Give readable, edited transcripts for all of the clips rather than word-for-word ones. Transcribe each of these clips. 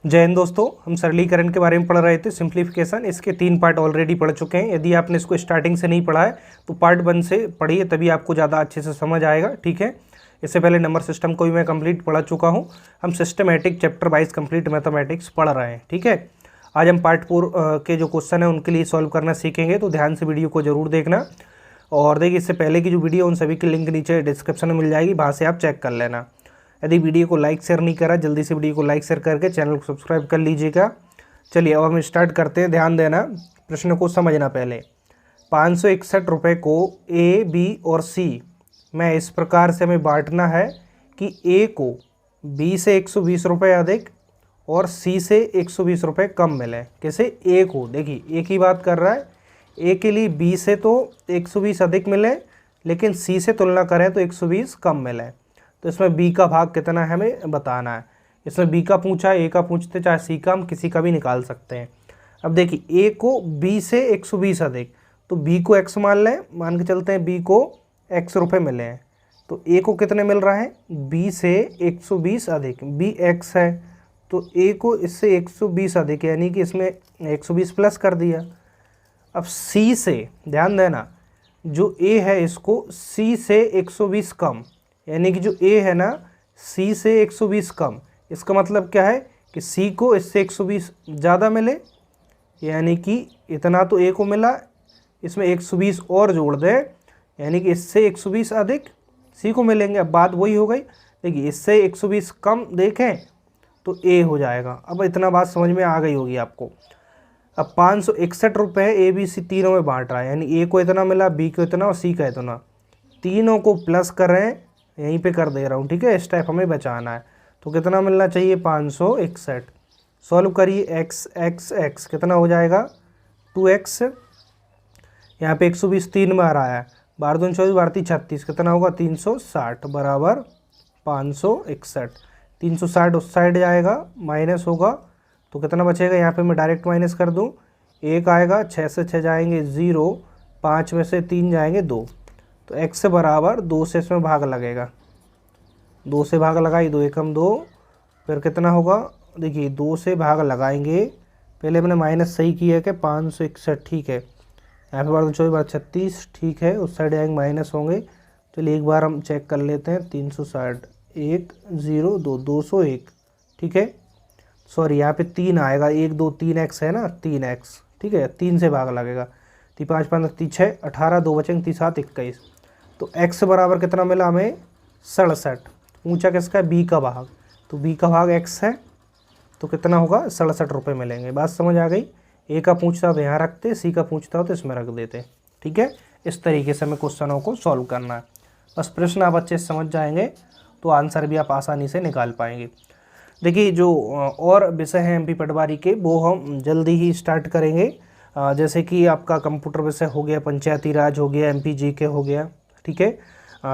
जय हिंद दोस्तों, हम सरलीकरण के बारे में पढ़ रहे थे। सिंप्लीफिकेशन, इसके 3 पार्ट ऑलरेडी पढ़ चुके हैं। यदि आपने इसको स्टार्टिंग से नहीं पढ़ा है तो पार्ट 1 से पढ़िए, तभी आपको ज़्यादा अच्छे से समझ आएगा। ठीक है, इससे पहले नंबर सिस्टम को भी मैं कंप्लीट पढ़ा चुका हूँ। हम systematic chapter wise complete mathematics पढ़ रहे हैं। ठीक है, आज हम पार्ट 4 के जो क्वेश्चन है उनके लिए सॉल्व करना सीखेंगे, तो ध्यान से वीडियो को जरूर देखना। और देखिए, इससे पहले की जो वीडियो उन सभी की लिंक नीचे डिस्क्रिप्शन में मिल जाएगी, वहाँ से आप चेक कर लेना। यदि वीडियो को लाइक शेयर नहीं करा, जल्दी से वीडियो को लाइक शेयर करके चैनल को सब्सक्राइब कर लीजिएगा। चलिए अब हम स्टार्ट करते हैं। ध्यान देना, प्रश्न को समझना। पहले 561 रुपये को ए, बी और सी में इस प्रकार से हमें बांटना है कि ए को बी से 120 रुपये अधिक और सी से 120 रुपये कम मिले। कैसे? ए को, देखिए ए की बात कर रहा है, ए के लिए बी से तो 120 अधिक मिले, लेकिन सी से तुलना करें तो 120 कम मिले। तो इसमें बी का भाग कितना है हमें बताना है। इसमें बी का पूछा है, ए का पूछते, चाहे सी का, हम किसी का भी निकाल सकते हैं। अब देखिए, ए को बी से 120 अधिक, तो बी को एक्स मान लें, मान के चलते हैं बी को एक्स रुपये मिले हैं। तो ए को कितने मिल रहा है? बी से 120 अधिक, बी एक्स है तो ए को इससे 120 अधिक, यानी कि इसमें 120 प्लस कर दिया। अब सी से ध्यान देना, जो ए है इसको सी से 120 कम, यानी कि जो ए है ना सी से 120 कम, इसका मतलब क्या है कि सी को इससे 120 ज़्यादा मिले, यानी कि इतना तो ए को मिला, इसमें 120 और जोड़ दे, यानी कि इससे 120 अधिक सी को मिलेंगे। अब बात वही हो गई, देखिए इससे 120 कम देखें तो ए हो जाएगा। अब इतना बात समझ में आ गई होगी आपको। अब 561 रुपये ए बी सी तीनों में बांट रहा है, यानी ए को इतना मिला, बी को इतना और सी का इतना, तीनों को प्लस कर रहे हैं, यहीं पे कर दे रहा हूँ। ठीक है, इस टाइप हमें बचाना है। तो कितना मिलना चाहिए? 561। सॉल्व करिए, एक्स एक्स एक्स कितना हो जाएगा? 2x। यहाँ पे 120 3 बार आया है, 12 दूनी 24, 12 तीन 36, कितना होगा? 360 बराबर 561। 360 उस साइड जाएगा, माइनस होगा तो कितना बचेगा? यहाँ पे मैं डायरेक्ट माइनस कर दूँ, 1 आएगा, 6 से 6 जाएंगे 0, 5 में से 3 जाएंगे 2, तो x बराबर 2 से इसमें भाग लगेगा। 2 से भाग लगाई, 2 एकम 2, फिर कितना होगा? देखिए 2 से भाग लगाएंगे, पहले मैंने माइनस सही किया है कि 561, ठीक है। यहाँ पे 12 24 12 36, ठीक है, उस साइड आएंगे माइनस होंगे। चलिए एक बार हम चेक कर लेते हैं। 360 1 0 2 201, ठीक है। सॉरी, यहाँ पे 3 आएगा, 1 2 3x है ना, 3x, ठीक है, 3 से भाग लगेगा। 5 5 3 6 18, 2 बचेंगे 3 7 21। तो x बराबर कितना मिला हमें? 67। ऊंचा किसका है? b का भाग, तो b का भाग x है, तो कितना होगा? 67 रुपये मिलेंगे। बात समझ आ गई? a का पूछता हो तो यहाँ रखते, c का पूछता हो तो इसमें रख देते। ठीक है, इस तरीके से हमें क्वेश्चनों को सॉल्व करना है। बस प्रश्न आप अच्छे से समझ जाएंगे तो आंसर भी आप आसानी से निकाल पाएंगे। देखिए, जो और विषय हैं MP पटवारी के, वो हम जल्दी ही स्टार्ट करेंगे। जैसे कि आपका कंप्यूटर विषय हो गया, पंचायती राज हो गया, MP GK हो गया। ठीक है,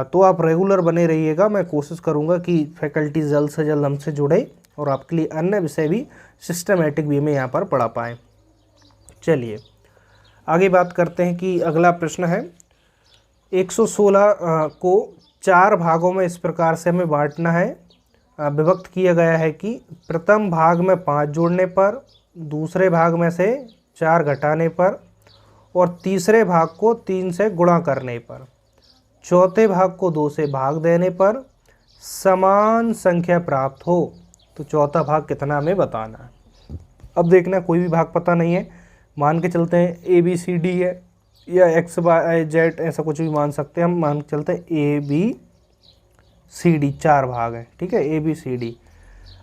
तो आप रेगुलर बने रहिएगा। मैं कोशिश करूंगा कि फैकल्टी जल्द से जल्द हमसे जुड़े और आपके लिए अन्य विषय भी सिस्टमेटिक वे में यहाँ पर पढ़ा पाएँ। चलिए आगे बात करते हैं कि अगला प्रश्न है, 116 को 4 भागों में इस प्रकार से हमें बांटना है। विभक्त किया गया है कि प्रथम भाग में 5 जोड़ने पर, दूसरे भाग में से 4 घटाने पर और तीसरे भाग को 3 से गुणा करने पर, चौथे भाग को 2 से भाग देने पर समान संख्या प्राप्त हो। तो चौथा भाग कितना हमें बताना है। अब देखना, कोई भी भाग पता नहीं है, मान के चलते हैं ABCD है या XYZ, ऐसा कुछ भी मान सकते हैं हम। मान के चलते हैं ABCD 4 भाग हैं, ठीक है, ABCD।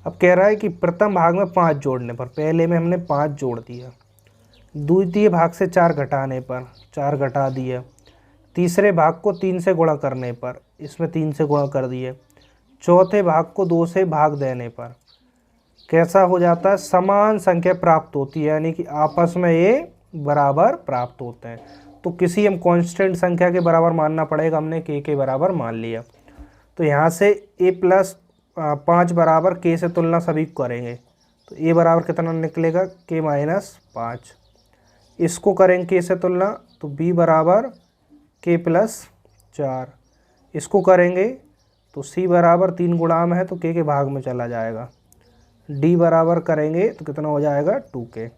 अब कह रहा है कि प्रथम भाग में 5 जोड़ने पर, पहले में हमने 5 जोड़ दिया, द्वितीय भाग से 4 घटाने पर 4 घटा दिया, तीसरे भाग को 3 से गुणा करने पर, इसमें 3 से गुणा कर दिए, चौथे भाग को 2 से भाग देने पर कैसा हो जाता है? समान संख्या प्राप्त होती है, यानी कि आपस में ये बराबर प्राप्त होते हैं। तो किसी हम कांस्टेंट संख्या के बराबर मानना पड़ेगा, हमने k के बराबर मान लिया। तो यहाँ से a प्लस 5 बराबर k से तुलना सभी को करेंगे, तो a बराबर कितना निकलेगा? k minus 5। इसको करेंगे k से तुलना, तो b बराबर k प्लस 4। इसको करेंगे तो c बराबर 3 गुणा में है तो k के भाग में चला जाएगा, डी बराबर करेंगे तो कितना हो जाएगा 2k।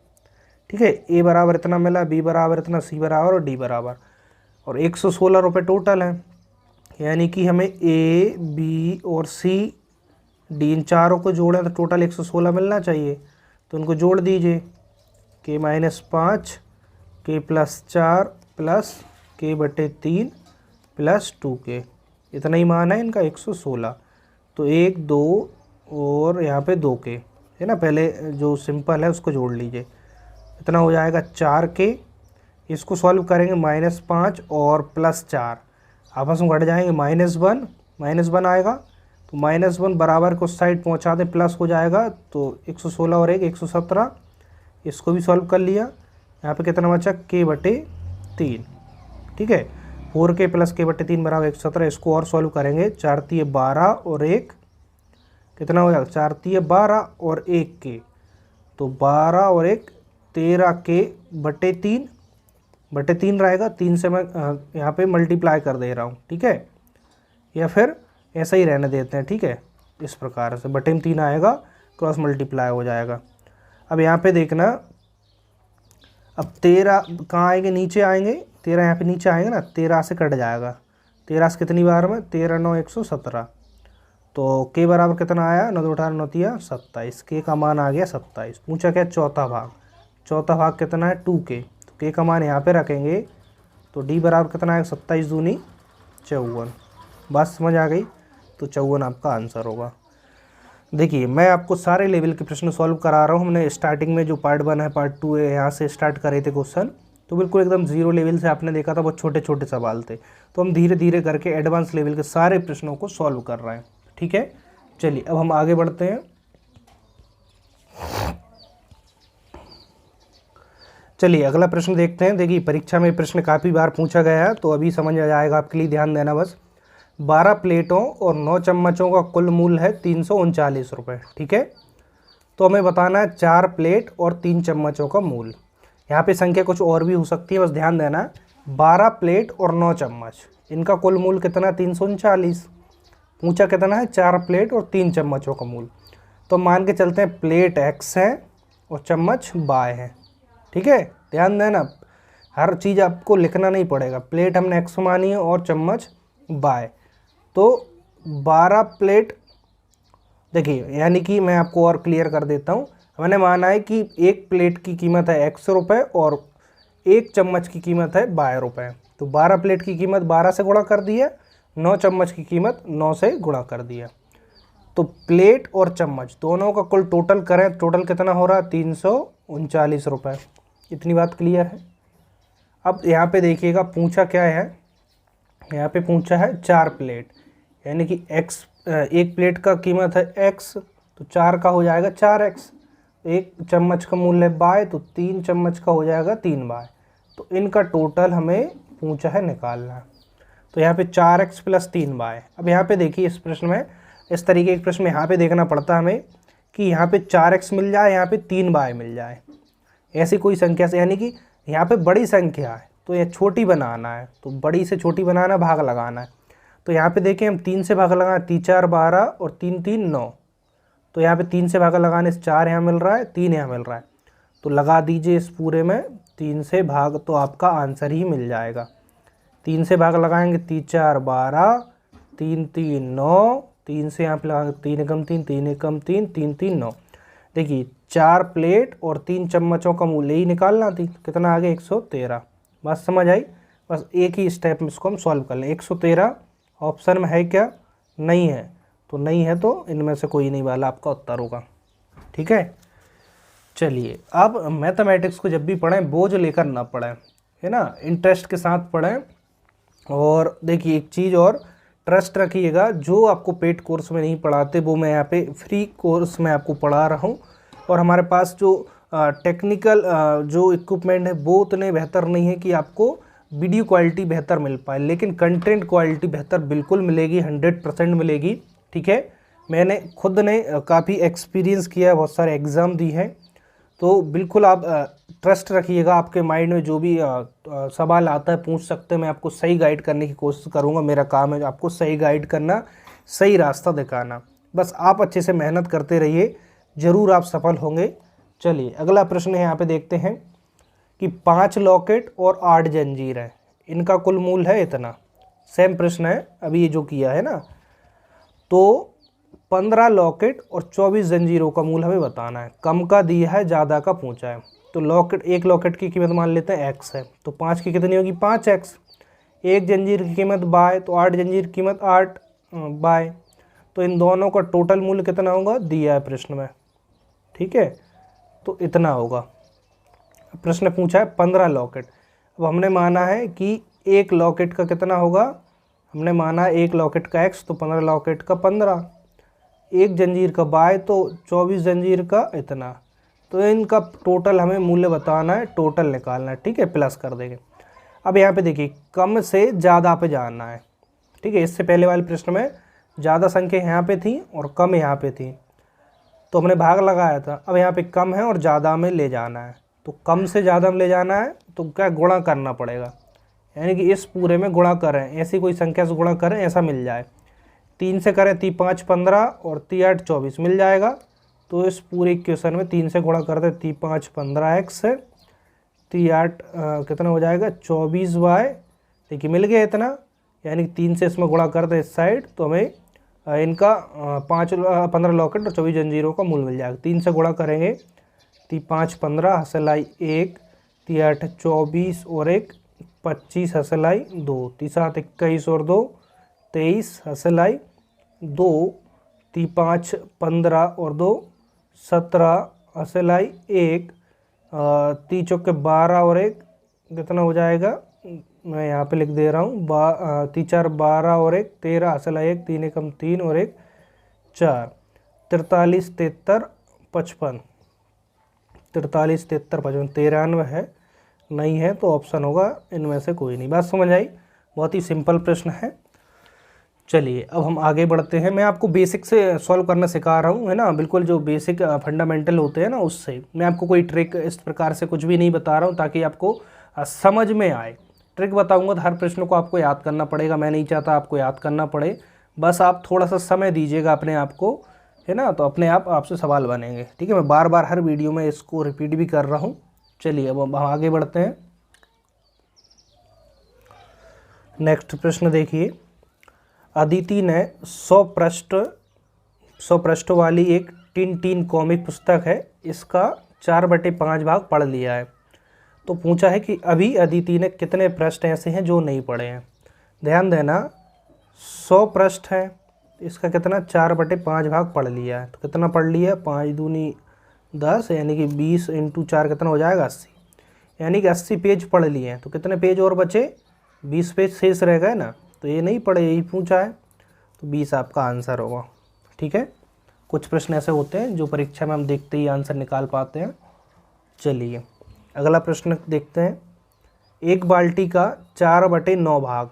ठीक है, ए बराबर इतना मिला, बी बराबर इतना, सी बराबर और डी बराबर, और 116 रुपये टोटल है। यानी कि हमें ए बी और सी डी इन चारों को जोड़ें तो टोटल 116 मिलना चाहिए। तो उनको जोड़ दीजिए, k-5 k+4 plus k/3 plus 2k, इतना ही मान है इनका 116। तो 1 2 और यहाँ पे 2k है ना, पहले जो सिंपल है उसको जोड़ लीजिए, इतना हो जाएगा 4k। इसको सॉल्व करेंगे -5 और +4 आपस में घट जाएंगे, -1 आएगा, तो -1 बराबर को उस साइड पहुँचा दें, प्लस हो जाएगा, तो 116 और 1 117। इसको भी सॉल्व कर लिया, यहाँ पे कितना बचा k/3। ठीक है, 4k + k/3 बराबर 117। इसको और सॉल्व करेंगे, 4 × 12 और 1 कितना हो जाएगा, 4 × 12 और 1k, तो 12 और 1 13k/3 रहेगा। 3 से मैं यहाँ पे मल्टीप्लाई कर दे रहा हूँ। ठीक है, या फिर ऐसा ही रहने देते हैं। ठीक है, इस प्रकार से बटे में 3 आएगा, क्रॉस मल्टीप्लाई हो जाएगा। अब यहाँ पे देखना, अब 13 कहाँ आएंगे, नीचे आएंगे, 13 यहाँ पे नीचे आएंगे ना, 13 से कट जाएगा। 13 से कितनी बार में, 13 9 117। तो k बराबर कितना आया, 9 18 9 27, k का मान आ गया 27। पूछा क्या, चौथा भाग कितना है 2k, तो k का मान यहाँ पे रखेंगे, तो d बराबर कितना आएगा, 27 दूनी 54। बात समझ आ गई, तो 54 आपका आंसर होगा। देखिए, मैं आपको सारे लेवल के प्रश्न सॉल्व करा रहा हूँ। हमने स्टार्टिंग में जो पार्ट 1 है, पार्ट 2 है, यहाँ से स्टार्ट करे थे क्वेश्चन, तो बिल्कुल एकदम जीरो लेवल से आपने देखा था, बहुत छोटे छोटे सवाल थे। तो हम धीरे धीरे करके एडवांस लेवल के सारे प्रश्नों को सॉल्व कर रहे हैं। ठीक है, चलिए अब हम आगे बढ़ते हैं। चलिए अगला प्रश्न देखते हैं। देखिए, परीक्षा में प्रश्न काफ़ी बार पूछा गया है, तो अभी समझ आ जाएगा आपके लिए, ध्यान देना बस। 12 प्लेटों और 9 चम्मचों का कुल मूल्य है 339 रुपये। ठीक है, तो हमें बताना है 4 प्लेट और 3 चम्मचों का मूल्य। यहाँ पे संख्या कुछ और भी हो सकती है, बस ध्यान देना। 12 प्लेट और 9 चम्मच, इनका कुल मूल्य कितना, 339। पूछा कितना है, 4 प्लेट और 3 चम्मचों का मूल्य। तो मान के चलते हैं प्लेट x है और चम्मच y है। ठीक है, ध्यान देना, हर चीज़ आपको लिखना नहीं पड़ेगा। प्लेट हमने x मानी है और चम्मच y। तो 12 प्लेट, देखिए यानी कि मैं आपको और क्लियर कर देता हूँ। मैंने माना है कि एक प्लेट की कीमत है x रुपये और एक चम्मच की कीमत है y रुपये। तो 12 प्लेट की कीमत 12 से गुणा कर दिया, 9 चम्मच की कीमत 9 से गुणा कर दिया। तो प्लेट और चम्मच दोनों का कुल टोटल करें, टोटल कितना हो रहा है, 339 रुपये। इतनी बात क्लियर है। अब यहाँ पे देखिएगा पूछा क्या है, यहाँ पे पूछा है 4 प्लेट, यानी कि x, एक प्लेट का कीमत है x, तो 4 का हो जाएगा 4x। एक चम्मच का मूल्य है y, तो 3 चम्मच का हो जाएगा 3y। तो इनका टोटल हमें पूछा है निकालना। तो यहाँ पे 4x + 3y। अब यहाँ पे देखिए, इस प्रश्न में, इस तरीके के प्रश्न में यहाँ पे देखना पड़ता है हमें कि यहाँ पे 4x मिल जाए, यहाँ पे 3y मिल जाए, ऐसी कोई संख्या से। यानी कि यहाँ पे बड़ी संख्या है तो यह छोटी बनाना है, तो बड़ी से छोटी बनाना, भाग लगाना है। तो यहाँ पे देखें, हम 3 से भाग लगाना, 3 4 12 और 3 3 9। तो यहाँ पे 3 से भाग लगाने से 4 यहाँ मिल रहा है, 3 यहाँ मिल रहा है, तो लगा दीजिए इस पूरे में 3 से भाग, तो आपका आंसर ही मिल जाएगा। 3 से भाग लगाएंगे, 3 4 12, 3 3 9, 3 से यहाँ पे लगाएंगे 3 एकम 3, 3 एकम 3, 3 3 9। देखिए, 4 प्लेट और 3 चम्मचों का मूल्य ही निकालना थी, कितना आ गया, 113। बात समझ आई। बस एक ही स्टेप में इसको हम सॉल्व कर लें। 113 ऑप्शन में है क्या, नहीं है, तो नहीं है, तो इनमें से कोई नहीं वाला आपका उत्तर होगा। ठीक है, चलिए अब मैथमेटिक्स को जब भी पढ़ें बोझ लेकर ना पढ़ें, है ना, इंटरेस्ट के साथ पढ़ें। और देखिए एक चीज़ और, ट्रस्ट रखिएगा, जो आपको पेड कोर्स में नहीं पढ़ाते वो मैं यहाँ पे फ्री कोर्स में आपको पढ़ा रहा हूँ। और हमारे पास जो टेक्निकल जो इक्विपमेंट है वो उतने बेहतर नहीं है कि आपको वीडियो क्वालिटी बेहतर मिल पाए, लेकिन कंटेंट क्वालिटी बेहतर बिल्कुल मिलेगी, 100% मिलेगी। ठीक है, मैंने खुद ने काफ़ी एक्सपीरियंस किया है, बहुत सारे एग्ज़ाम दी हैं, तो बिल्कुल आप ट्रस्ट रखिएगा। आपके माइंड में जो भी सवाल आता है पूछ सकते हैं, मैं आपको सही गाइड करने की कोशिश करूँगा। मेरा काम है आपको सही गाइड करना, सही रास्ता दिखाना। बस आप अच्छे से मेहनत करते रहिए, ज़रूर आप सफल होंगे। चलिए अगला प्रश्न यहाँ पे देखते हैं कि 5 लॉकेट और 8 जंजीर हैं, इनका कुल मूल है इतना। सेम प्रश्न है अभी ये जो किया है ना। तो 15 लॉकेट और 24 जंजीरों का मूल हमें बताना है। कम का दिया है, ज़्यादा का पूछा है। तो लॉकेट, एक लॉकेट की कीमत मान लेते हैं x है, तो 5 की कितनी होगी 5x। एक जंजीर की कीमत बाय, तो 8 जंजीर की कीमत 8 बाय। तो इन दोनों का टोटल मूल्य कितना होगा दिया है प्रश्न में, ठीक है, तो इतना होगा। प्रश्न पूछा है 15 लॉकेट। अब हमने माना है कि एक लॉकेट का कितना होगा, हमने माना है एक लॉकेट का x, तो 15 लॉकेट का 15। एक जंजीर का बाय, तो 24 जंजीर का इतना। तो इनका टोटल हमें मूल्य बताना है, टोटल निकालना है, ठीक है, प्लस कर देंगे। अब यहाँ पे देखिए कम से ज़्यादा पे जाना है, ठीक है। इससे पहले वाले प्रश्न में ज़्यादा संख्या यहाँ पे थी और कम यहाँ पे थी, तो हमने भाग लगाया था। अब यहाँ पे कम है और ज़्यादा में ले जाना है, तो कम से ज़्यादा में ले जाना है तो क्या गुणा करना पड़ेगा, यानी कि इस पूरे में गुणा करें, ऐसी कोई संख्या से गुणा करें ऐसा मिल जाए। 3 से करें 3 5 15 और 3 8 24 मिल जाएगा। तो इस पूरे इक्वेशन में 3 से गुणा कर दे, 3 5 15x है, 3 8 कितना हो जाएगा 24y। देखिए मिल गया इतना, यानी कि 3 से इसमें गुणा कर दे इस साइड, तो हमें इनका 15 लॉकेट और 24 जंजीरों का मूल मिल जाएगा। 3 से गुणा करेंगे, 3 5 15 हसलाई 1, 3 8 24 और 1 25 हसलाई 2, 3 7 21 और 2 23 हसलाई 2, 3 5 15 और 2 17 हसलाई 1, 3 चौके 12 और 1 कितना हो जाएगा, मैं यहाँ पे लिख दे रहा हूँ 3 4 12 और 1 13 हसलाई 1, 3 एकम 3 और 1 4, 43 73 55, 43 73 55, 93 है, नहीं है तो ऑप्शन होगा इनमें से कोई नहीं। बात समझ आई, बहुत ही सिंपल प्रश्न है। चलिए अब हम आगे बढ़ते हैं। मैं आपको बेसिक से सॉल्व करना सिखा रहा हूँ, है ना, बिल्कुल जो बेसिक फंडामेंटल होते हैं ना उससे। मैं आपको कोई ट्रिक इस प्रकार से कुछ भी नहीं बता रहा हूँ ताकि आपको समझ में आए। ट्रिक बताऊँगा तो हर प्रश्न को आपको याद करना पड़ेगा, मैं नहीं चाहता आपको याद करना पड़े, बस आप थोड़ा सा समय दीजिएगा अपने आप को, है ना, तो अपने आप आपसे सवाल बनेंगे, ठीक है। मैं बार बार हर वीडियो में इसको रिपीट भी कर रहा हूँ। चलिए अब हम आगे बढ़ते हैं। नेक्स्ट प्रश्न देखिए, अदिति ने 100 पृष्ठ वाली एक टिन कॉमिक पुस्तक है, इसका 4/5 भाग पढ़ लिया है। तो पूछा है कि अभी अदिति ने कितने पृष्ठ ऐसे हैं जो नहीं पढ़े हैं। ध्यान देना 100 पृष्ठ है, इसका कितना 4/5 भाग पढ़ लिया है। तो कितना पढ़ लिया, 5 दूनी 10, यानी कि 20 × 4 कितना हो जाएगा 80, यानी कि 80 पेज पढ़ लिए हैं। तो कितने पेज और बचे, 20 पेज शेष रह गए ना, तो ये नहीं पढ़े, यही पूछा है, तो 20 आपका आंसर होगा, ठीक है। कुछ प्रश्न ऐसे होते हैं जो परीक्षा में हम देखते ही आंसर निकाल पाते हैं। चलिए अगला प्रश्न देखते हैं। एक बाल्टी का 4/9 भाग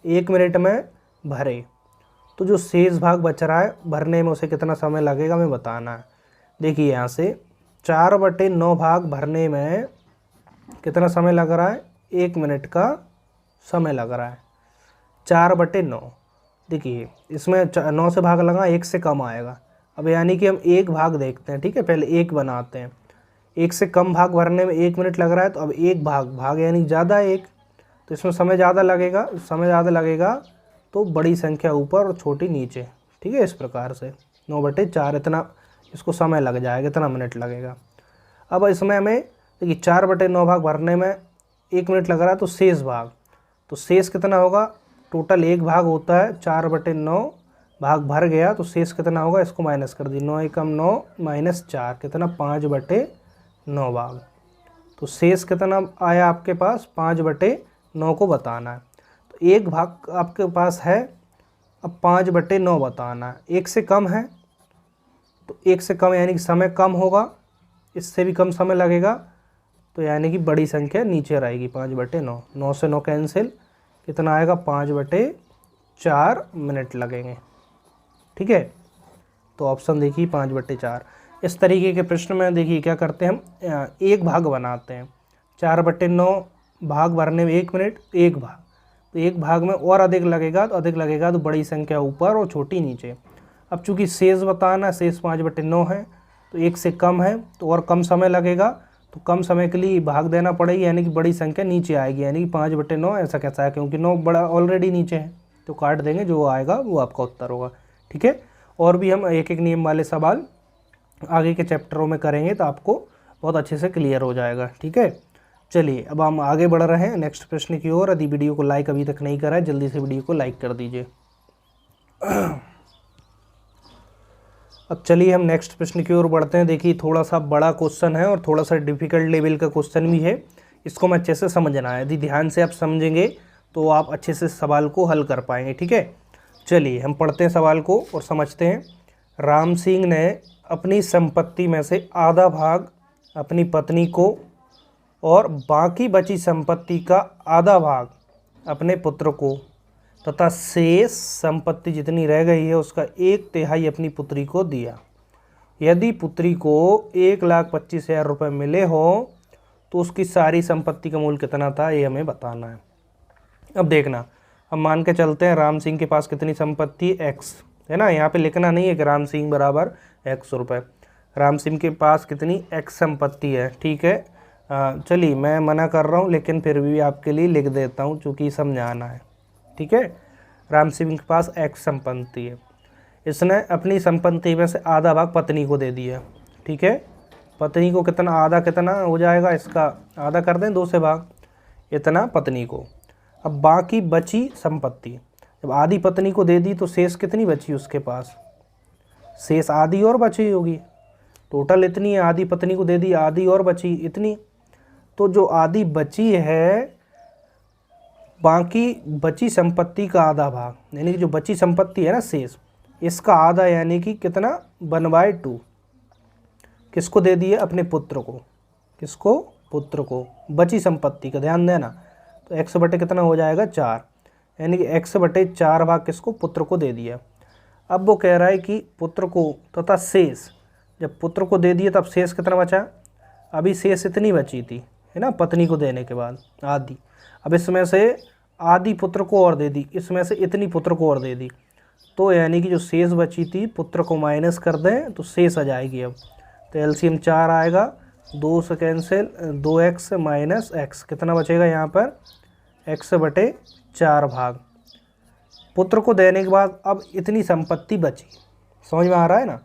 1 मिनट में भरे, तो जो शेष भाग बच रहा है भरने में उसे कितना समय लगेगा हमें बताना है। देखिए यहाँ से 4/9 भाग भरने में कितना समय लग रहा है, 1 मिनट का समय लग रहा है। 4/9, देखिए इसमें 9 से भाग लगा, 1 से कम आएगा। अब यानी कि हम एक भाग देखते हैं, ठीक है, पहले एक बनाते हैं। 1 से कम भाग भरने में 1 मिनट लग रहा है, तो अब एक भाग यानी ज़्यादा एक, तो इसमें समय ज़्यादा लगेगा, तो बड़ी संख्या ऊपर और छोटी नीचे, ठीक है। इस प्रकार से 9/4 इतना इसको समय लग जाएगा, इतना मिनट लगेगा। अब इसमें हमें देखिए 4/9 भाग भरने में 1 मिनट लग रहा है, तो शेष भाग, तो शेष कितना होगा, टोटल एक भाग होता है, 4/9 भाग भर गया तो शेष कितना होगा, इसको माइनस कर दी, 9 एकम 9 - 4 कितना 5/9 भाग। तो शेष कितना आया आपके पास, 5/9 को बताना है। तो एक भाग आपके पास है, अब 5/9 बताना है। 1 से कम है, तो 1 से कम यानी कि समय कम होगा, इससे भी कम समय लगेगा, तो यानी कि बड़ी संख्या नीचे रहेगी 5/9। 9 से 9 कैंसिल, कितना आएगा 5/4 मिनट लगेंगे, ठीक है। तो ऑप्शन देखिए 5/4। इस तरीके के प्रश्न में देखिए क्या करते हैं हम, एक भाग बनाते हैं। 4/9 भाग भरने में 1 मिनट, एक भाग, तो एक भाग में और अधिक लगेगा, तो बड़ी संख्या ऊपर और छोटी नीचे। अब चूंकि शेष बताना, शेष 5/9 है, तो 1 से कम है तो और कम समय लगेगा, तो कम समय के लिए भाग देना पड़ेगी, यानी कि बड़ी संख्या नीचे आएगी, यानी कि 5/9 ऐसा कैसा है, क्योंकि 9 बड़ा ऑलरेडी नीचे है, तो काट देंगे, जो आएगा वो आपका उत्तर होगा। ठीक है, और भी हम एक एक नियम वाले सवाल आगे के चैप्टरों में करेंगे तो आपको बहुत अच्छे से क्लियर हो जाएगा। ठीक है, चलिए अब हम आगे बढ़ रहे हैं नेक्स्ट प्रश्न की ओर। यदि वीडियो को लाइक अभी तक नहीं करा है जल्दी से वीडियो को लाइक कर दीजिए। अब चलिए हम नेक्स्ट प्रश्न की ओर बढ़ते हैं। देखिए थोड़ा सा बड़ा क्वेश्चन है और थोड़ा सा डिफिकल्ट लेवल का क्वेश्चन भी है, इसको मैं अच्छे से समझना है। यदि ध्यान से आप समझेंगे तो आप अच्छे से सवाल को हल कर पाएंगे। ठीक है, चलिए हम पढ़ते हैं सवाल को और समझते हैं। राम सिंह ने अपनी संपत्ति में से आधा भाग अपनी पत्नी को और बाकी बची संपत्ति का आधा भाग अपने पुत्र को तथा शेष संपत्ति जितनी रह गई है उसका 1/3 अपनी पुत्री को दिया। यदि पुत्री को 1,25,000 रुपये मिले हो तो उसकी सारी संपत्ति का मूल्य कितना था, ये हमें बताना है। अब देखना, हम मान के चलते हैं राम सिंह के पास कितनी संपत्ति, x है ना, यहाँ पे लिखना नहीं है कि राम सिंह बराबर x रुपये, राम सिंह के पास कितनी x संपत्ति है। ठीक है, चलिए मैं मना कर रहा हूँ लेकिन फिर भी आपके लिए लिख देता हूँ चूँकि समझाना है। ठीक है, राम सिंह के पास x संपत्ति है, इसने अपनी संपत्ति में से आधा भाग पत्नी को दे दिया। ठीक है, पत्नी को कितना, आधा कितना हो जाएगा, इसका आधा कर दें 2 से भाग, इतना पत्नी को। अब बाकी बची संपत्ति, जब आधी पत्नी को दे दी तो शेष कितनी बची उसके पास, शेष आधी और बची होगी, टोटल इतनी है, आधी पत्नी को दे दी, आधी और बची इतनी, तो जो आधी बची है बाकी बची संपत्ति का आधा भाग, यानी कि जो बची संपत्ति है ना शेष, इसका आधा यानी कि कितना 1/2 किसको दे दिए, अपने पुत्र को। किसको, पुत्र को, बची संपत्ति का ध्यान देना। तो x बटे कितना हो जाएगा 4, यानी कि x/4 भाग किसको, पुत्र को दे दिया। अब वो कह रहा है कि पुत्र को तथा शेष, जब पुत्र को दे दिए तब शेष कितना बचा, अभी शेष इतनी बची थी है ना, पत्नी को देने के बाद आधी, अब इसमें से आधी पुत्र को और दे दी, इसमें से इतनी पुत्र को और दे दी, तो यानी कि जो शेष बची थी पुत्र को माइनस कर दें तो शेष आ जाएगी। अब तो एलसीएम 4 आएगा, 2 से कैंसिल, 2x माइनस x कितना बचेगा यहाँ पर, x/4 भाग पुत्र को देने के बाद अब इतनी संपत्ति बची, समझ में आ रहा है ना,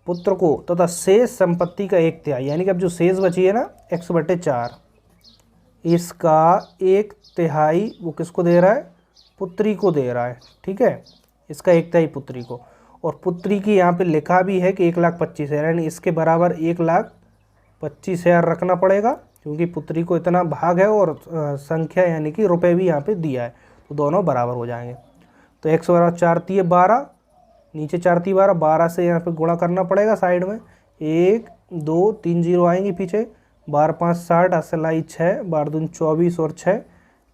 पुत्र को तथा शेष संपत्ति का 1/3, यानी कि अब जो शेष बची है ना x/4, इसका 1/3 वो किसको दे रहा है, पुत्री को दे रहा है। ठीक है, इसका 1/3 पुत्री को, और पुत्री की यहाँ पे लिखा भी है कि 1,25,000, यानी इसके बराबर 1,25,000 रखना पड़ेगा, क्योंकि पुत्री को इतना भाग है और संख्या यानी कि रुपए भी यहाँ पे दिया है, तो दोनों बराबर हो जाएंगे। तो x बराबर 4×3 12, नीचे 4×3 12, 12 से यहाँ पे गुणा करना पड़ेगा साइड में, 1 2 3 0 आएंगे पीछे, 12×5 60, असलाई 6, 12×2 24 और 6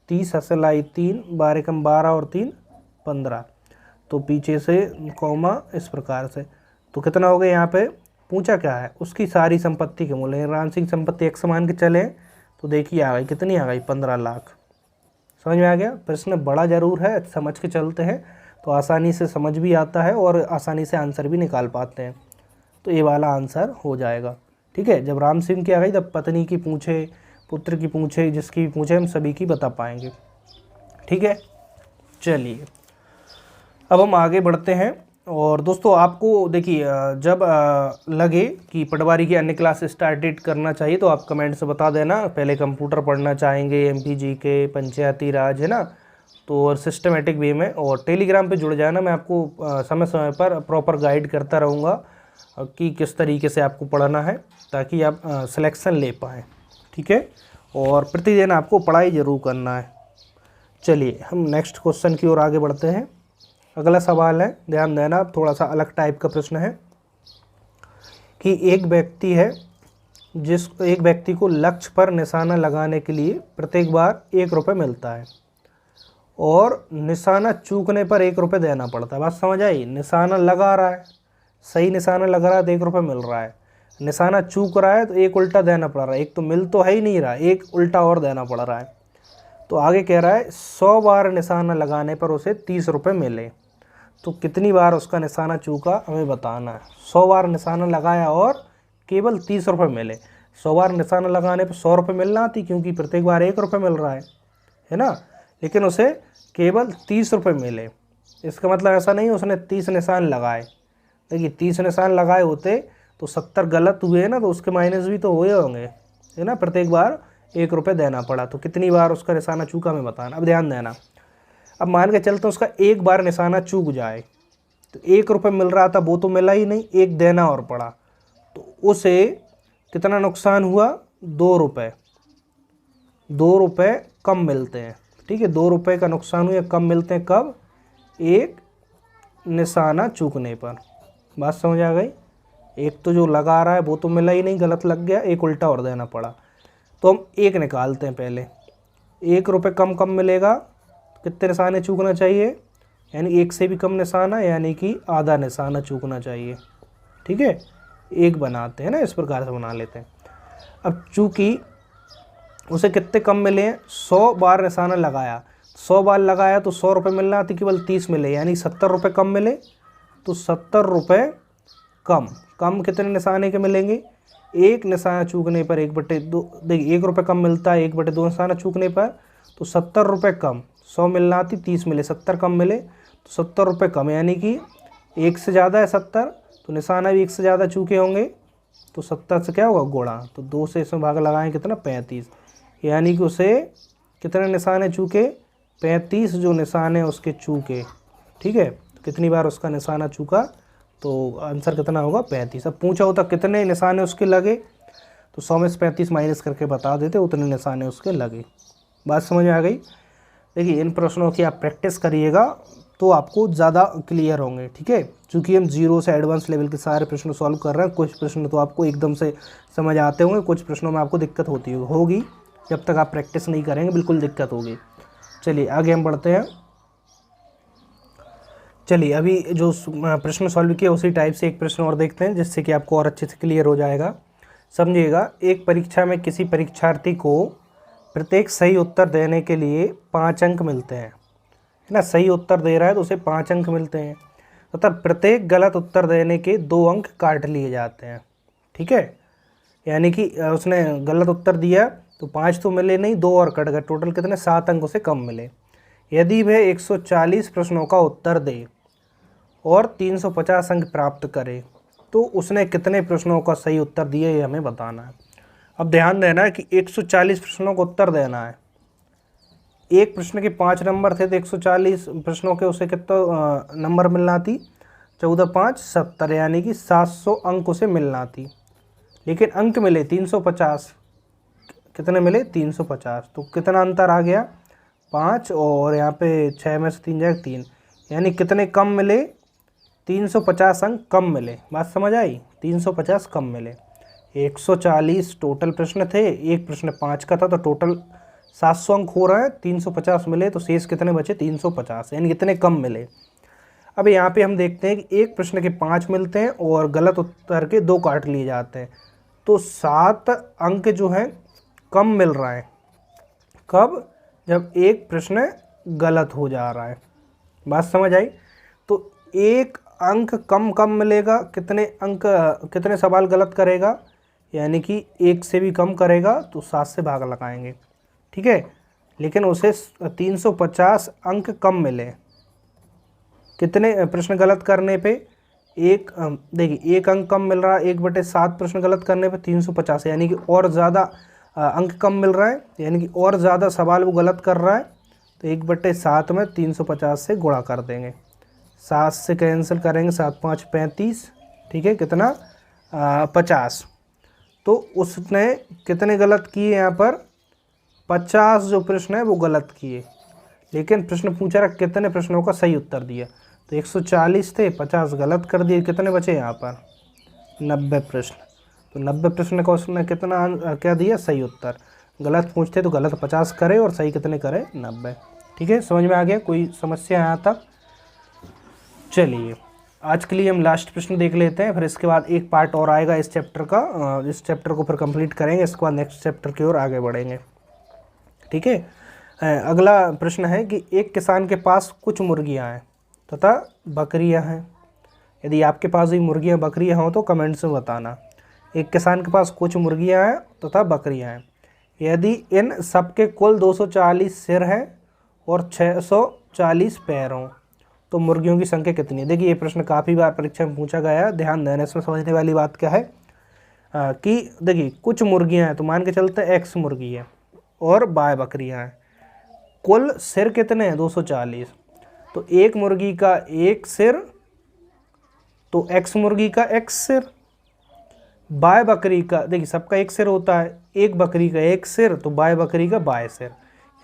30, असलाई 3, 12×1 12 और 3 15, तो पीछे से कॉमा इस प्रकार से। तो कितना हो गया यहाँ पे, पूछा क्या है, उसकी सारी संपत्ति के मूल्य, राम सिंह संपत्ति x मान के चले तो देखिए आ गई, कितनी आ गई, 15 लाख। समझ में आ गया, प्रश्न बड़ा ज़रूर है, समझ के चलते हैं तो आसानी से समझ भी आता है और आसानी से आंसर भी निकाल पाते हैं, तो ये वाला आंसर हो जाएगा। ठीक है, जब राम सिंह की आ गई तब पत्नी की पूछे, पुत्र की पूछे, जिसकी भी पूछे, हम सभी की बता पाएंगे। ठीक है, चलिए अब हम आगे बढ़ते हैं। और दोस्तों आपको देखिए जब लगे कि पटवारी की अन्य क्लास स्टार्टेड करना चाहिए तो आप कमेंट से बता देना, पहले कंप्यूटर पढ़ना चाहेंगे, एमपीजी के, पंचायती राज है ना, तो और सिस्टमेटिक वे में, और टेलीग्राम पे जुड़ जाना, मैं आपको समय समय पर प्रॉपर गाइड करता रहूँगा कि किस तरीके से आपको पढ़ना है ताकि आप सिलेक्शन ले पाएँ। ठीक है, और प्रतिदिन आपको पढ़ाई ज़रूर करना है। चलिए हम नेक्स्ट क्वेश्चन की ओर आगे बढ़ते हैं। अगला सवाल है, ध्यान देना, थोड़ा सा अलग टाइप का प्रश्न है कि एक व्यक्ति को लक्ष्य पर निशाना लगाने के लिए प्रत्येक बार 1 रुपये मिलता है और निशाना चूकने पर 1 रुपये देना पड़ता है। बात समझ आई, निशाना लगा रहा है, सही निशाना लग रहा है तो 1 रुपये मिल रहा है, निशाना चूक रहा है तो 1 उल्टा देना पड़ रहा है, एक तो मिल तो है ही नहीं रहा, 1 उल्टा और देना पड़ रहा है। तो आगे कह रहा है 100 बार निशाना लगाने पर उसे 30 रुपये मिले, तो कितनी बार उसका निशाना चूका हमें बताना है। 100 बार निशाना लगाया और केवल 30 रुपये मिले। 100 बार निशाना लगाने पर 100 रुपये मिलना थी, क्योंकि प्रत्येक बार 1 रुपये मिल रहा है ना, लेकिन उसे केवल 30 रुपये मिले। इसका मतलब ऐसा नहीं उसने 30 निशान लगाए। देखिए 30 निशान लगाए होते तो 70 गलत हुए ना, तो उसके माइनस भी तो हुए होंगे, है ना। प्रत्येक बार 1 रुपये देना पड़ा, तो कितनी बार उसका निशाना चूका हमें बताना। अब ध्यान देना, अब मान के चलते उसका एक बार निशाना चूक जाए, तो 1 रुपये मिल रहा था वो तो मिला ही नहीं, 1 देना और पड़ा, तो उसे कितना नुकसान हुआ, 2 रुपये। 2 रुपये कम मिलते हैं, ठीक है। 2 रुपये का नुकसान हुआ, कम मिलते हैं कब, एक निशाना चूकने पर। बात समझ आ गई। एक तो जो लगा रहा है वो तो मिला ही नहीं, गलत लग गया, एक उल्टा और देना पड़ा। तो हम एक निकालते हैं पहले। 1 रुपये कम मिलेगा, कितने निशाने चूकना चाहिए, यानी 1 से भी कम निशाना, यानी कि आधा निशाना चूकना चाहिए, ठीक है। 1 बनाते हैं ना, इस प्रकार से बना लेते हैं। अब चूंकि उसे कितने कम मिले हैं, 100 बार निशाना लगाया, 100 बार लगाया तो 100 रुपये मिलना थी, केवल 30 मिले, यानी 70 रुपये कम मिले। तो 70 रुपये कम कितने निशाने के मिलेंगे, 1 निशाना चूकने पर 1/2। देखिए 1 रुपये कम मिलता है 1/2 निशाना चूकने पर, तो 70 रुपये कम। 100 मिलना थी, 30 मिले, 70 कम मिले, तो 70 रुपये कम, यानी कि 1 से ज़्यादा है 70, तो निशाना भी 1 से ज़्यादा चूके होंगे, तो 70 से क्या होगा गुणा, तो 2 से इसमें भाग लगाएं, कितना 35, यानी कि उसे कितने निशाने चूके, 35 जो निशाने उसके चूके, ठीक है। तो कितनी बार उसका निशाना चूका, तो आंसर कितना होगा, 35। अब पूछा होता कितने निशाने उसके लगे, तो 100 में से 35 माइनस करके बता देते उतने निशाने उसके लगे। बात समझ में आ गई। देखिए इन प्रश्नों की आप प्रैक्टिस करिएगा तो आपको ज़्यादा क्लियर होंगे, ठीक है। चूँकि हम 0 से एडवांस लेवल के सारे प्रश्न सॉल्व कर रहे हैं, कुछ प्रश्न तो आपको एकदम से समझ आते होंगे, कुछ प्रश्नों में आपको दिक्कत होती होगी, जब तक आप प्रैक्टिस नहीं करेंगे बिल्कुल दिक्कत होगी। चलिए आगे हम बढ़ते हैं। चलिए अभी जो प्रश्न सॉल्व किया उसी टाइप से एक प्रश्न और देखते हैं, जिससे कि आपको और अच्छे से क्लियर हो जाएगा। समझिएगा, एक परीक्षा में किसी परीक्षार्थी को प्रत्येक सही उत्तर देने के लिए 5 अंक मिलते हैं, है ना। सही उत्तर दे रहा है तो उसे 5 अंक मिलते हैं, तथा प्रत्येक गलत उत्तर देने के 2 अंक काट लिए जाते हैं, ठीक है। यानी कि उसने गलत उत्तर दिया तो 5 तो मिले नहीं, 2 और कट गए, टोटल कितने 7 अंक उसे कम मिले। यदि वह 140 प्रश्नों का उत्तर दे और 350 अंक प्राप्त करे तो उसने कितने प्रश्नों का सही उत्तर दिया, ये हमें बताना है। अब ध्यान देना है कि 140 प्रश्नों का उत्तर देना है। एक प्रश्न के 5 नंबर थे, तो 140 प्रश्नों के उसे कितना नंबर मिलना थी, 14 5 70, यानी कि 700 अंक उसे मिलना थी। लेकिन अंक मिले 350, कितने मिले 350, तो कितना अंतर आ गया 5, और यहाँ पे 6 में से 3 जाएगा 3, यानी कितने कम मिले, 350 अंक कम मिले। बात समझ आई, 350 कम मिले। 140 टोटल प्रश्न थे, एक प्रश्न 5 का था, तो टोटल 700 अंक हो रहा है, 350 मिले, तो शेष कितने बचे 350, यानी कितने कम मिले। अब यहाँ पे हम देखते हैं कि एक प्रश्न के 5 मिलते हैं और गलत उत्तर के 2 काट लिए जाते हैं, तो 7 अंक जो हैं कम मिल रहा है। कब, जब एक प्रश्न गलत हो जा रहा है। बात समझ आई। तो एक अंक कम मिलेगा, कितने अंक, कितने सवाल गलत करेगा, यानी कि 1 से भी कम करेगा तो 7 से भाग लगाएंगे, ठीक है। लेकिन उसे 350 अंक कम मिले, कितने प्रश्न गलत करने पे, एक देखिए 1 अंक कम मिल रहा है, 1/7 प्रश्न गलत करने पे 350, यानी कि और ज़्यादा अंक कम मिल रहा है, यानी कि और ज़्यादा सवाल वो गलत कर रहा है, तो 1/7 में 350 से गुणा कर देंगे, 7 से कैंसिल करेंगे, 7 5 35, ठीक है, कितना 50। तो उसने कितने गलत किए, यहाँ पर 50 जो प्रश्न है वो गलत किए, लेकिन प्रश्न पूछा रहा कितने प्रश्नों का सही उत्तर दिया, तो 140 थे, 50 गलत कर दिए, कितने बचे यहाँ पर 90 प्रश्न। तो 90 प्रश्न का उसने कितना क्या दिया, सही उत्तर। गलत पूछते तो गलत 50 करे और सही कितने करे 90, ठीक है। समझ में आ गया, कोई समस्या यहाँ तक। चलिए आज के लिए हम लास्ट प्रश्न देख लेते हैं, फिर इसके बाद एक पार्ट और आएगा इस चैप्टर का, इस चैप्टर को फिर कंप्लीट करेंगे, इसके बाद नेक्स्ट चैप्टर की ओर आगे बढ़ेंगे, ठीक है। अगला प्रश्न है कि एक किसान के पास कुछ मुर्गियां हैं तथा बकरियां हैं। यदि आपके पास भी मुर्गियां बकरियां हों तो कमेंट्स में बताना। एक किसान के पास कुछ मुर्गियां हैं तथा बकरियां हैं। यदि इन सबके कुल 240 सिर हैं और 640 पैर हों तो मुर्गियों की संख्या कितनी है। देखिए ये प्रश्न काफ़ी बार परीक्षा में पूछा गया है, ध्यान देना। इसमें समझने वाली बात क्या है कि देखिए कुछ मुर्गियां हैं तो मान के चलते एक्स मुर्गी है और बाय बकरियां हैं। कुल सिर कितने हैं 240, तो एक मुर्गी का एक सिर तो एक्स मुर्गी का एक्स सिर, बाय बकरी का देखिए सबका एक सिर होता है, एक बकरी का एक सिर तो बाय बकरी का बाय सिर,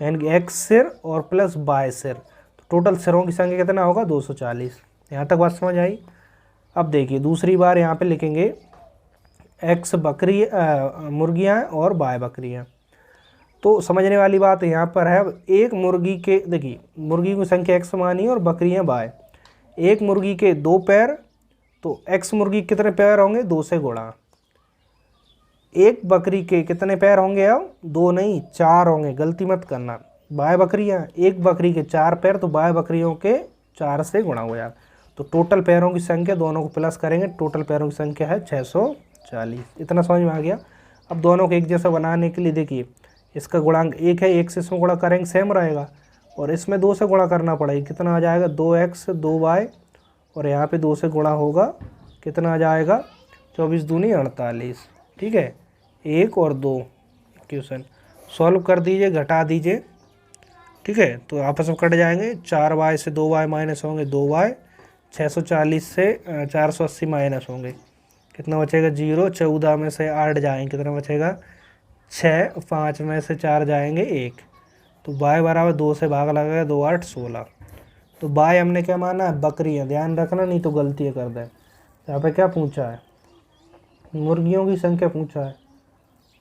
यानी कि एक्स सिर और प्लस बाय सिर, तो टोटल सिरों की संख्या कितना होगा 240। यहाँ तक बात समझ आई। अब देखिए दूसरी बार यहाँ पे लिखेंगे एक्स बकरी मुर्गियाँ और बाय बकरियाँ। तो समझने वाली बात यहाँ पर है, एक मुर्गी के देखिए मुर्गी की संख्या एक्स मानी और बकरियाँ बाय। एक मुर्गी के 2 पैर तो एक्स मुर्गी कितने पैर होंगे 2 से गुणा। एक बकरी के कितने पैर होंगे, अब 2 नहीं 4 होंगे, गलती मत करना। बाय बकरियाँ, एक बकरी के 4 पैर तो बाय बकरियों के 4 से गुणा हो जाए, तो टोटल पैरों की संख्या दोनों को प्लस करेंगे, टोटल पैरों की संख्या है 640। इतना समझ में आ गया। अब दोनों को एक जैसा बनाने के लिए देखिए इसका गुणांक 1 है, 1 से इसमें गुणा करेंगे सेम रहेगा, और इसमें 2 से गुणा करना पड़ेगा, कितना आ जाएगा 2x 2y, और यहाँ पे 2 से गुणा होगा कितना आ जाएगा 24 दूनी 48। ठीक है, 1 और 2 क्वेश्चन सॉल्व कर दीजिए, घटा दीजिए। ठीक है, तो आपस में कट जाएंगे, 4y से 2y माइनस होंगे 2y, 640 से 480 माइनस होंगे, कितना बचेगा 0, 14 में से 8 जाएंगे कितना बचेगा 6, 5 में से 4 जाएंगे 1, तो y बराबर 2 से भाग लगेगा 2 8 16। तो बाय हमने क्या माना है बकरियाँ, ध्यान रखना नहीं तो गलती कर दें। यहाँ पे क्या पूछा है, मुर्गियों की संख्या पूछा है,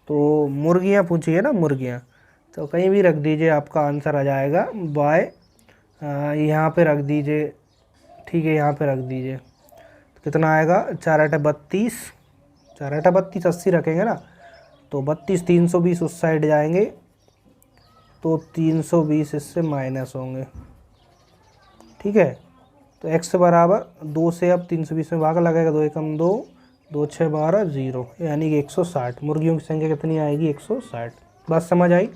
तो मुर्गियाँ पूछी है ना मुर्गियाँ, तो कहीं भी रख दीजिए आपका आंसर आ जाएगा बाय। यहाँ पे रख दीजिए, ठीक है यहाँ पे रख दीजिए, तो कितना आएगा 4 8 32, 4 8 32 80 रखेंगे ना, तो 32 320 उस साइड जाएंगे तो 320 इससे माइनस होंगे। ठीक है, तो x बराबर 2 से अब 320 में भाग लगेगा, 2 एकम 2, 2 6 12 0, यानी कि 160। मुर्गियों की संख्या कितनी आएगी 160। बात समझ आई।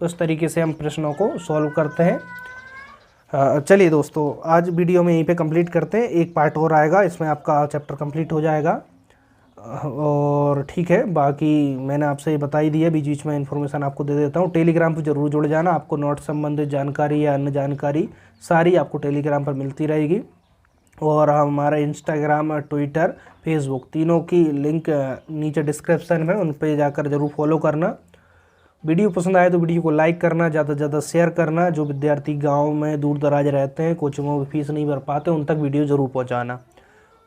तो इस तरीके से हम प्रश्नों को सॉल्व करते हैं। चलिए दोस्तों आज वीडियो में यहीं पे कंप्लीट करते हैं, एक पार्ट और आएगा, इसमें आपका चैप्टर कंप्लीट हो जाएगा। और ठीक है, बाकी मैंने आपसे बता ही दिया, बीच बीच में इन्फॉर्मेशन आपको दे देता हूँ। टेलीग्राम पर जरूर जुड़ जाना, आपको नोट संबंधित जानकारी या अन्य जानकारी सारी आपको टेलीग्राम पर मिलती रहेगी। और हमारा इंस्टाग्राम, ट्विटर, फेसबुक तीनों की लिंक नीचे डिस्क्रिप्शन में, उन पर जाकर ज़रूर फॉलो करना। वीडियो पसंद आए तो वीडियो को लाइक करना, ज़्यादा से ज़्यादा शेयर करना। जो विद्यार्थी गाँव में दूर दराज रहते हैं, कोचिंगों में फीस नहीं भर पाते, उन तक वीडियो ज़रूर पहुँचाना।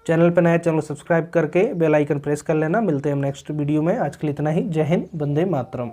चैनल पर नए चैनल सब्सक्राइब करके बेल आइकन प्रेस कर लेना। मिलते हैं हम नेक्स्ट वीडियो में। आज के लिए इतना ही। जय हिंद, वंदे मातरम।